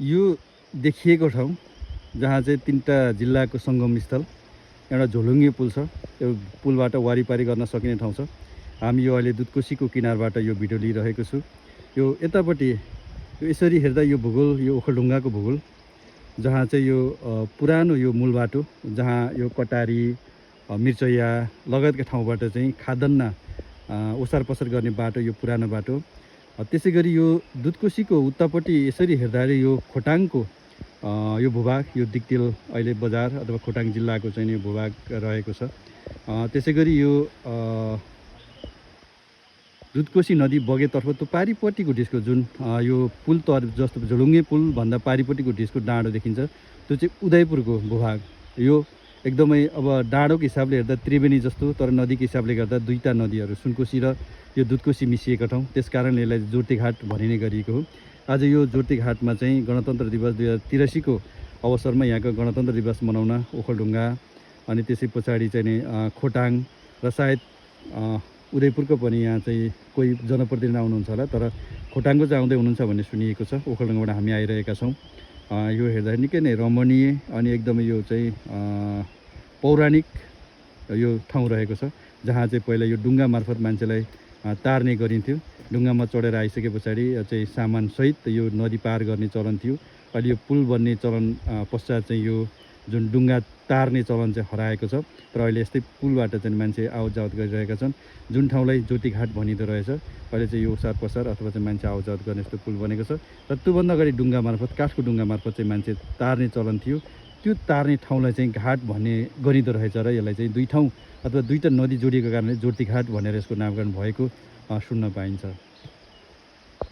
यो देखिएको ठाउँ जहाँ चाहिँ 3टा जिल्लाको सङ्गम स्थल एउटा झोलुङ्गे पुल छ। यो पुलबाट वारिपारी गर्न सकिने ठाउँ छ। हामी यो अहिले दुधकोसीको किनारबाट यो भिडियो लिइरहेको छु। यो यतापट्टि यो यसरी हेर्दा यो भूगोल यो ओखलढुङ्गाको भूगोल जहाँ चाहिँ यो पुरानो यो मूल बाटो जहाँ यो कटारी मिर्चैया लगायतका ठाउँबाट चाहिँ खाद्यान्न ओसार पसार गर्ने बाटो यो पुरानो बाटो। त्यसै गरी यो दुधकोसीको उतापट्टि यसरी हेर्दाखेरि यो खोटाङको यो भूभाग यो दिक्तेल अहिले बजार अथवा खोटाङ जिल्लाको चाहिँ यो भूभाग रहेको छ। त्यसै गरी यो दुधकोसी नदी बगेतर्फ त्यो पारिपट्टिको डिस्को जुन यो पुल तर जस्तो झोलुङ्गे पुलभन्दा पारिपट्टिको डिस्को डाँडो देखिन्छ त्यो चाहिँ उदयपुरको भूभाग। यो एकदमै अब डाँडोको हिसाबले हेर्दा त्रिवेणी जस्तो तर नदीको हिसाबले गर्दा दुईटा नदीहरू सुनकोसी र यो दुधकोसी मिसिएको ठाउँ, त्यसकारण यसलाई जोर्तीघाट भनिने गरिएको हो। आज यो जोर्तीघाटमा चाहिँ गणतन्त्र दिवस 2083 को अवसरमा यहाँको गणतन्त्र दिवस मनाउन ओखलढुङ्गा अनि त्यसै पछाडि चाहिँ नि खोटाङ र सायद उदयपुरको पनि यहाँ चाहिँ कोही जनप्रतिनिधि आउनुहुन्छ होला, तर खोटाङको चाहिँ आउँदै हुनुहुन्छ भन्ने सुनिएको छ। ओखलढुङ्गाबाट हामी आइरहेका छौँ। यो हेर्दा निकै नै रमणीय अनि एकदमै यो चाहिँ पौराणिक यो ठाउँ रहेको छ जहाँ चाहिँ पहिला यो डुङ्गा मार्फत मान्छेलाई तार्ने गरिन्थ्यो। डुङ्गामा चढेर आइसके पछाडि चाहिँ सामानसहित यो नदी पार गर्ने चलन थियो। अहिले यो पुल बन्ने चलन पश्चात चाहिँ यो जुन डुङ्गा तार्ने चलन चाहिँ हराएको छ र अहिले यस्तै पुलबाट चाहिँ मान्छे आवतजावत गरिरहेका छन्। जुन ठाउँलाई जोर्तीघाट भनिँदो रहेछ अहिले चाहिँ यो ओसार पसार अथवा चाहिँ मान्छे आवतजावत गर्ने यस्तो पुल बनेको छ र त्योभन्दा अगाडि डुङ्गा मार्फत काठको डुङ्गा मार्फत चाहिँ मान्छे तार्ने चलन थियो। त्यो तार्ने ठाउँलाई चाहिँ घाट भन्ने गरिँदो रहेछ र यसलाई चाहिँ दुई ठाउँ अथवा दुईटा नदी जोडिएको कारणले जोर्तीघाट भनेर यसको नामकरण भएको सुन्न पाइन्छ।